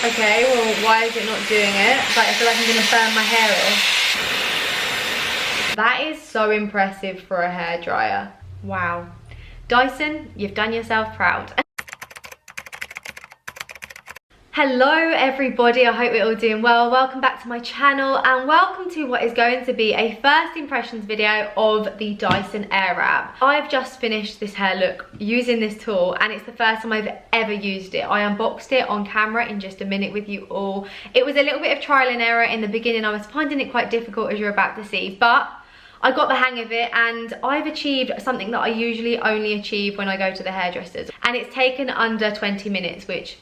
Okay, well, why is it not doing it? Like, I feel like I'm gonna burn my hair off. That is so impressive for a hairdryer. Wow. Dyson, you've done yourself proud. Hello everybody, I hope you're all doing well. Welcome back to my channel and welcome to what is going to be a first impressions video of the Dyson AIRWRAP. I've just finished this hair look using this tool and it's the first time I've ever used it. I unboxed it on camera in just a minute with you all. It was a little bit of trial and error in the beginning. I was finding it quite difficult, as you're about to see, but I got the hang of it and I've achieved something that I usually only achieve when I go to the hairdressers, and it's taken under 20 minutes, which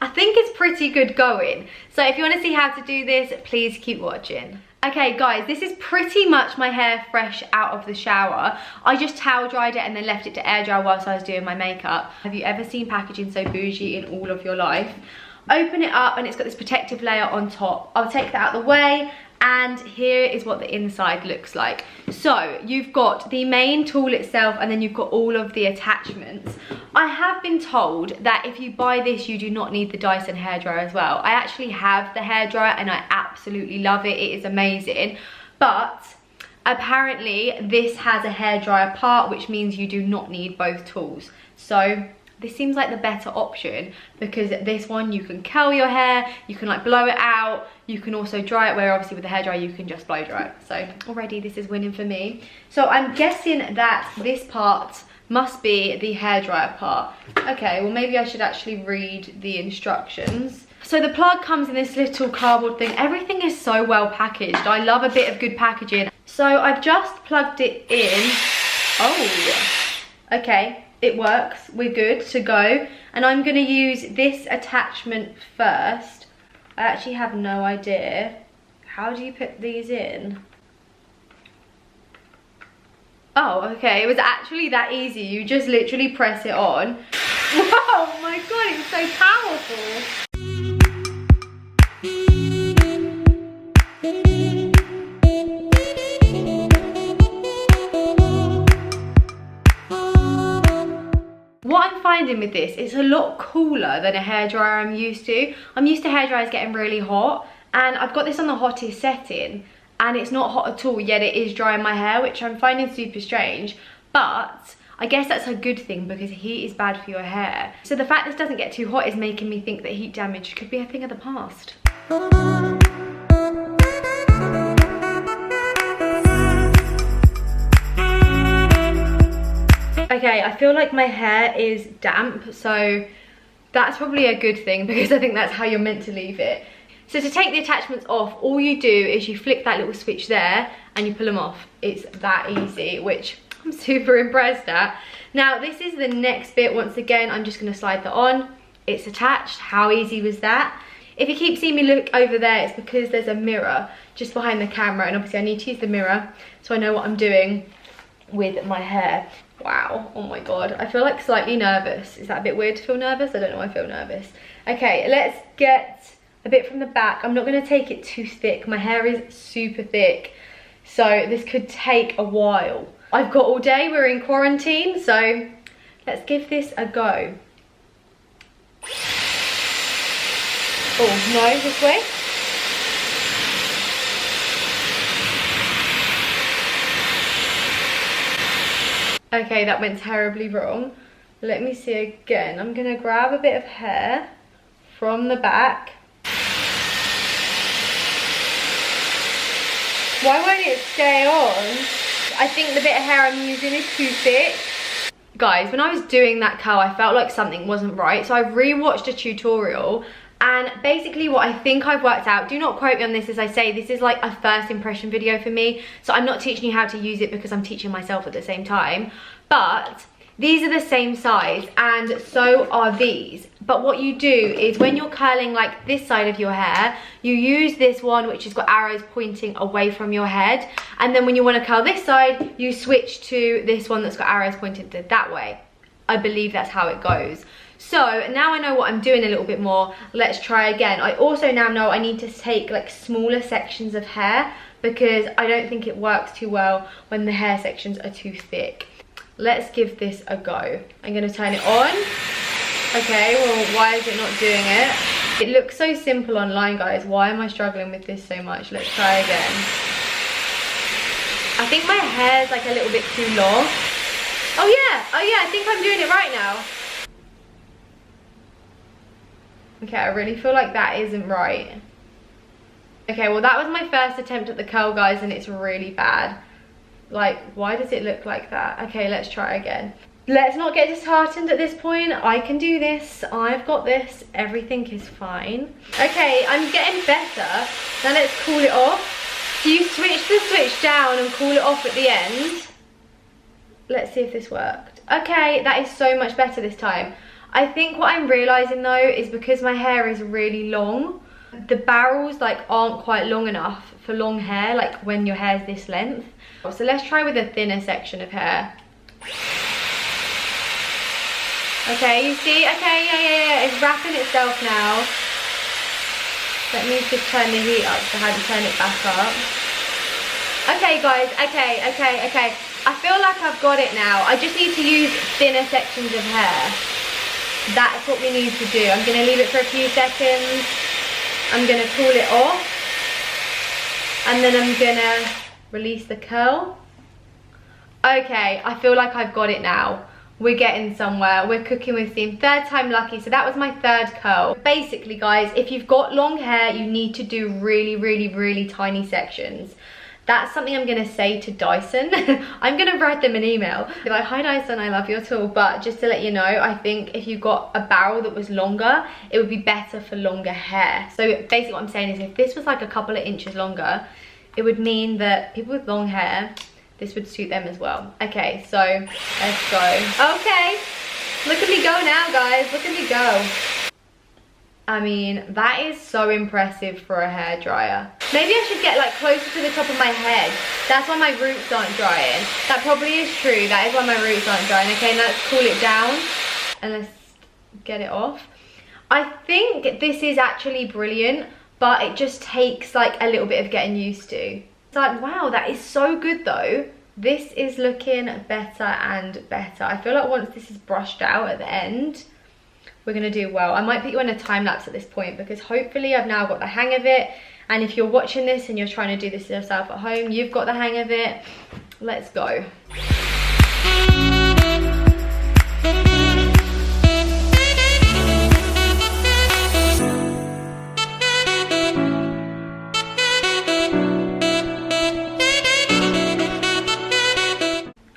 I think it's pretty good going. So if you want to see how to do this, please keep watching. Okay guys, this is pretty much my hair fresh out of the shower. I just towel dried it and then left it to air dry whilst I was doing my makeup. Have you ever seen packaging so bougie in all of your life? Open it up and it's got this protective layer on top. I'll take that out of the way. And here is what the inside looks like. So you've got the main tool itself and then you've got all of the attachments. I have been told that if you buy this, you do not need the Dyson hairdryer as well. I actually have the hairdryer and I absolutely love it. It is amazing. But apparently this has a hairdryer part, which means you do not need both tools. So this seems like the better option because this one you can curl your hair, you can like blow it out, you can also dry it, where obviously with the hairdryer you can just blow dry it. So already this is winning for me. So I'm guessing that this part must be the hairdryer part. Okay, well maybe I should actually read the instructions. So the plug comes in this little cardboard thing. Everything is so well packaged. I love a bit of good packaging. So I've just plugged it in. Oh, okay. It works, we're good to go. And I'm gonna use this attachment first. I actually have no idea. How do you put these in? Oh, okay, it was actually that easy. You just literally press it on. Wow, my God, it's so powerful. What I'm finding with this, it's a lot cooler than a hairdryer I'm used to. I'm used to hairdryers getting really hot, and I've got this on the hottest setting and it's not hot at all, yet it is drying my hair, which I'm finding super strange. But I guess that's a good thing because heat is bad for your hair. So the fact this doesn't get too hot is making me think that heat damage could be a thing of the past. Okay, I feel like my hair is damp, so that's probably a good thing because I think that's how you're meant to leave it. So to take the attachments off, all you do is you flick that little switch there and you pull them off. It's that easy, which I'm super impressed at. Now this is the next bit. Once again, I'm just gonna slide that on. It's attached. How easy was that? If you keep seeing me look over there, it's because there's a mirror just behind the camera, and obviously I need to use the mirror so I know what I'm doing with my hair. Wow, oh my God, I feel like slightly nervous. Is that a bit weird to feel nervous? I don't know, I feel nervous. Okay, let's get a bit from the back. I'm not gonna take it too thick. My hair is super thick, so this could take a while. I've got all day, we're in quarantine, so let's give this a go. Oh, no, this way. Okay, that went terribly wrong. Let me see again. I'm gonna grab a bit of hair from the back. Why won't it stay on? I think the bit of hair I'm using is too thick. Guys, when I was doing that curl, I felt like something wasn't right. So I've re-watched a tutorial, and basically what I think I've worked out, do not quote me on this, as I say, this is like a first impression video for me. So I'm not teaching you how to use it because I'm teaching myself at the same time. But these are the same size and so are these. But what you do is when you're curling like this side of your hair, you use this one which has got arrows pointing away from your head. And then when you want to curl this side, you switch to this one that's got arrows pointing to that way. I believe that's how it goes. So now I know what I'm doing a little bit more. Let's try again. I also now know I need to take like smaller sections of hair because I don't think it works too well when the hair sections are too thick. Let's give this a go. I'm going to turn it on. Okay, well, why is it not doing it? It looks so simple online, guys. Why am I struggling with this so much? Let's try again. I think my hair's like a little bit too long. Oh yeah, I think I'm doing it right now. Okay, I really feel like that isn't right. Okay, well that was my first attempt at the curl, guys, and it's really bad. Like, why does it look like that? Okay, let's try again. Let's not get disheartened at this point. I can do this. I've got this. Everything is fine. Okay, I'm getting better. Now let's cool it off. So you switch the switch down and cool it off at the end. Let's see if this worked. Okay, that is so much better this time. I think what I'm realizing though is because my hair is really long, the barrels like aren't quite long enough for long hair, like when your hair's this length. So let's try with a thinner section of hair. Okay, you see? Okay, yeah, it's wrapping itself now. Let me just turn the heat up so I hadn't turned it back up. Okay guys, okay. I feel like I've got it now. I just need to use thinner sections of hair. That's what we need to do. I'm gonna leave it for a few seconds. I'm gonna cool it off. And then I'm gonna release the curl. Okay, I feel like I've got it now. We're getting somewhere. We're cooking with steam. Third time lucky. So that was my third curl. Basically, guys, if you've got long hair, you need to do really tiny sections. That's something I'm gonna say to Dyson. I'm gonna write them an email. Be like, hi Dyson, I love your tool, but just to let you know, I think if you got a barrel that was longer, it would be better for longer hair. So basically what I'm saying is if this was like a couple of inches longer, it would mean that people with long hair, this would suit them as well. Okay, so let's go. Okay, look at me go now, guys. Look at me go. I mean, that is so impressive for a hairdryer. Maybe I should get like closer to the top of my head. That's why my roots aren't drying. That probably is true. That is why my roots aren't drying. Okay, let's cool it down and let's get it off. I think this is actually brilliant, but it just takes like a little bit of getting used to. It's like, wow, that is so good though. This is looking better and better. I feel like once this is brushed out at the end, we're gonna do well. I might put you on a time lapse at this point because hopefully I've now got the hang of it. And if you're watching this and you're trying to do this yourself at home, you've got the hang of it. Let's go.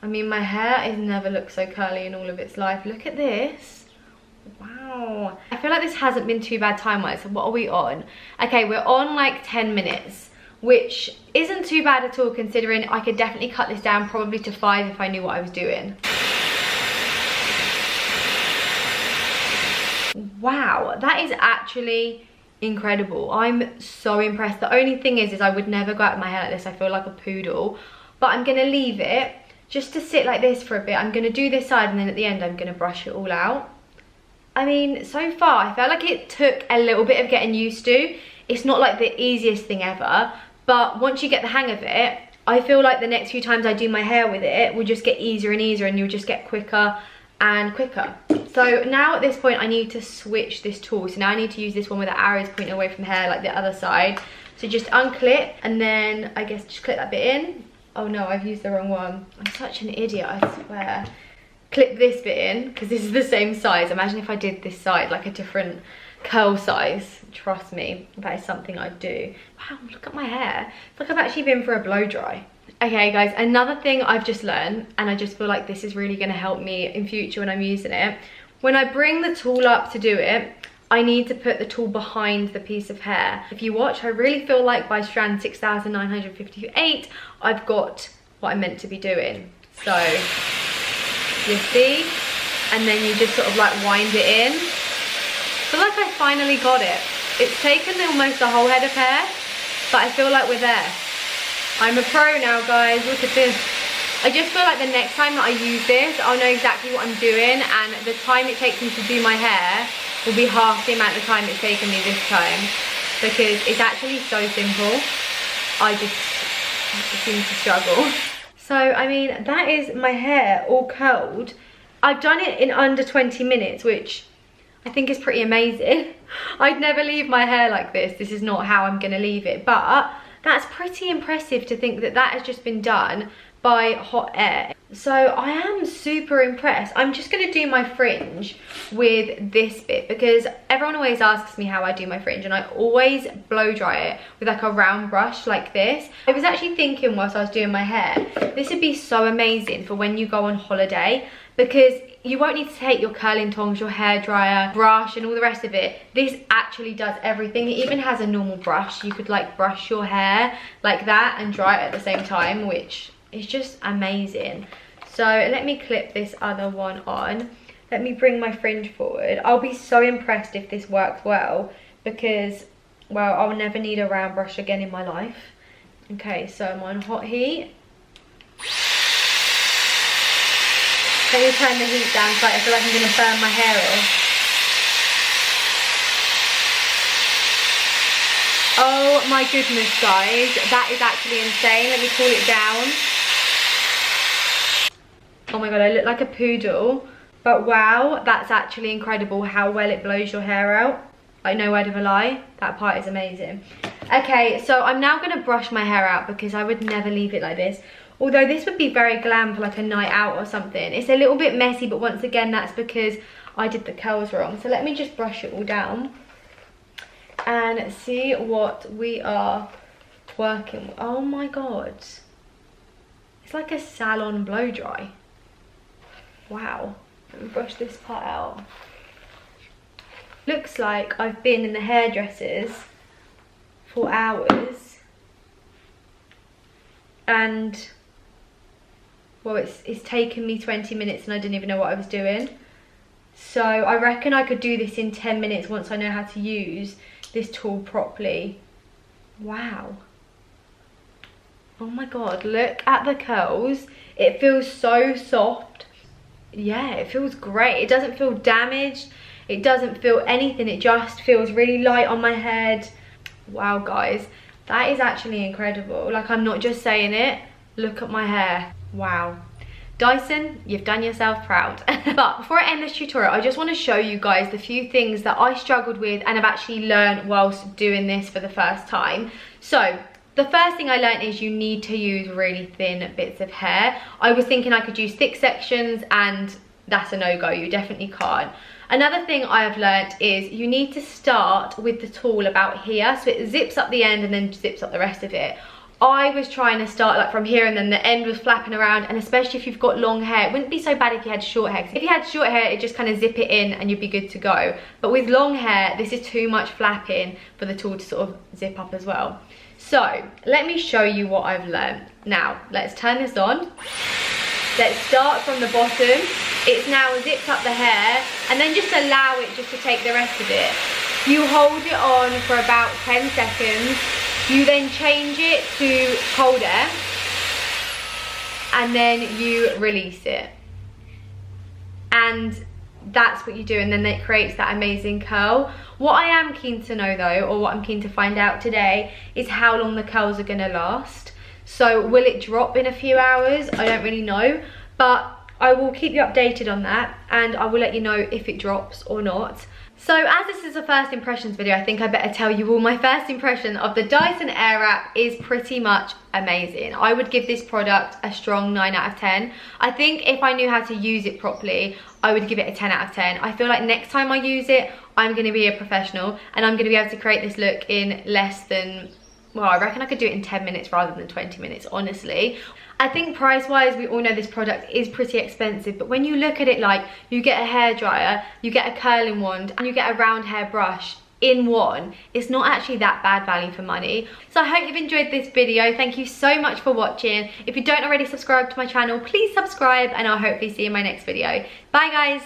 I mean, my hair has never looked so curly in all of its life. Look at this. Wow, I feel like this hasn't been too bad time-wise. So what are we on? Okay, we're on like 10 minutes, which isn't too bad at all considering I could definitely cut this down probably to 5 if I knew what I was doing. Wow, that is actually incredible. I'm so impressed. The only thing is I would never go out with my hair like this. I feel like a poodle, but I'm gonna leave it just to sit like this for a bit. I'm gonna do this side and then at the end I'm gonna brush it all out. I mean, so far, I felt like it took a little bit of getting used to. It's not like the easiest thing ever, but once you get the hang of it, I feel like the next few times I do my hair with it will just get easier and easier and you'll just get quicker and quicker. So now at this point, I need to switch this tool. So now I need to use this one with the arrows pointing away from the hair like the other side. So just unclip and then I guess just clip that bit in. Oh no, I've used the wrong one. I'm such an idiot, I swear. Clip this bit in because this is the same size. Imagine if I did this side like a different curl size. Trust me, that is something I'd do. Wow, look at my hair. It's like I've actually been for a blow dry. Okay guys, another thing I've just learned, and I just feel like this is really going to help me in future when I'm using it. When I bring the tool up to do it, I need to put the tool behind the piece of hair. If you watch, I really feel like by strand 6,958 I've got what I'm meant to be doing. So you see, and then you just sort of like wind it in. I feel like I finally got it. It's taken almost a whole head of hair, but I feel like we're there. I'm a pro now, guys. Look at this. I just feel like the next time that I use this, I'll know exactly what I'm doing, and the time it takes me to do my hair will be half the amount of time it's taken me this time, because it's actually so simple. I just seem to struggle. So, I mean, that is my hair all curled. I've done it in under 20 minutes, which I think it's pretty amazing. I'd never leave my hair like this. This is not how I'm gonna leave it, but that's pretty impressive to think that that has just been done by hot air. So I am super impressed. I'm just gonna do my fringe with this bit because everyone always asks me how I do my fringe, and I always blow dry it with like a round brush like this. I was actually thinking whilst I was doing my hair, this would be so amazing for when you go on holiday, because you won't need to take your curling tongs, your hairdryer, brush and all the rest of it. This actually does everything. It even has a normal brush. You could like brush your hair like that and dry it at the same time, which is just amazing. So let me clip this other one on. Let me bring my fringe forward. I'll be so impressed if this works well because, well, I'll never need a round brush again in my life. Okay, so I'm on hot heat. Let me turn the heat down so I feel like I'm going to burn my hair off. Oh my goodness, guys. That is actually insane. Let me cool it down. Oh my god, I look like a poodle. But wow, that's actually incredible how well it blows your hair out. Like, no word of a lie. That part is amazing. Okay, so I'm now going to brush my hair out because I would never leave it like this. Although this would be very glam for like a night out or something. It's a little bit messy, but once again, that's because I did the curls wrong. So let me just brush it all down and see what we are working with. Oh my god. It's like a salon blow dry. Wow. Let me brush this part out. Looks like I've been in the hairdressers for hours. And well, it's taken me 20 minutes and I didn't even know what I was doing. So I reckon I could do this in 10 minutes once I know how to use this tool properly. Wow. Oh my god, look at the curls. It feels so soft. Yeah, it feels great. It doesn't feel damaged. It doesn't feel anything. It just feels really light on my head. Wow, guys. That is actually incredible. Like, I'm not just saying it. Look at my hair. Wow. Dyson, you've done yourself proud. But before I end this tutorial, I just want to show you guys the few things that I struggled with and have actually learned whilst doing this for the first time. So the first thing I learned is you need to use really thin bits of hair. I was thinking I could use thick sections, and that's a no-go. You definitely can't. Another thing I have learnt is you need to start with the tool about here, so it zips up the end and then zips up the rest of it. I was trying to start like from here and then the end was flapping around, and especially if you've got long hair, it wouldn't be so bad if you had short hair. If you had short hair, it just kind of zip it in and you'd be good to go. But with long hair, this is too much flapping for the tool to sort of zip up as well. So let me show you what I've learned. Now, let's turn this on. Let's start from the bottom. It's now zipped up the hair, and then just allow it just to take the rest of it. You hold it on for about 10 seconds. You then change it to cold air, and then you release it. And that's what you do, and then it creates that amazing curl. What I am keen to know though, or what I'm keen to find out today, is how long the curls are gonna last. So will it drop in a few hours? I don't really know, but I will keep you updated on that, and I will let you know if it drops or not. So as this is a first impressions video, I think I better tell you all my first impression of the Dyson AIRWRAP is pretty much amazing. I would give this product a strong 9 out of 10. I think if I knew how to use it properly, I would give it a 10 out of 10. I feel like next time I use it, I'm going to be a professional, and I'm going to be able to create this look in less than, well, I reckon I could do it in 10 minutes rather than 20 minutes, honestly. I think price-wise, we all know this product is pretty expensive, but when you look at it, like, you get a hairdryer, you get a curling wand, and you get a round hair brush in one, it's not actually that bad value for money. So I hope you've enjoyed this video. Thank you so much for watching. If you don't already subscribe to my channel, please subscribe, and I'll hopefully see you in my next video. Bye, guys.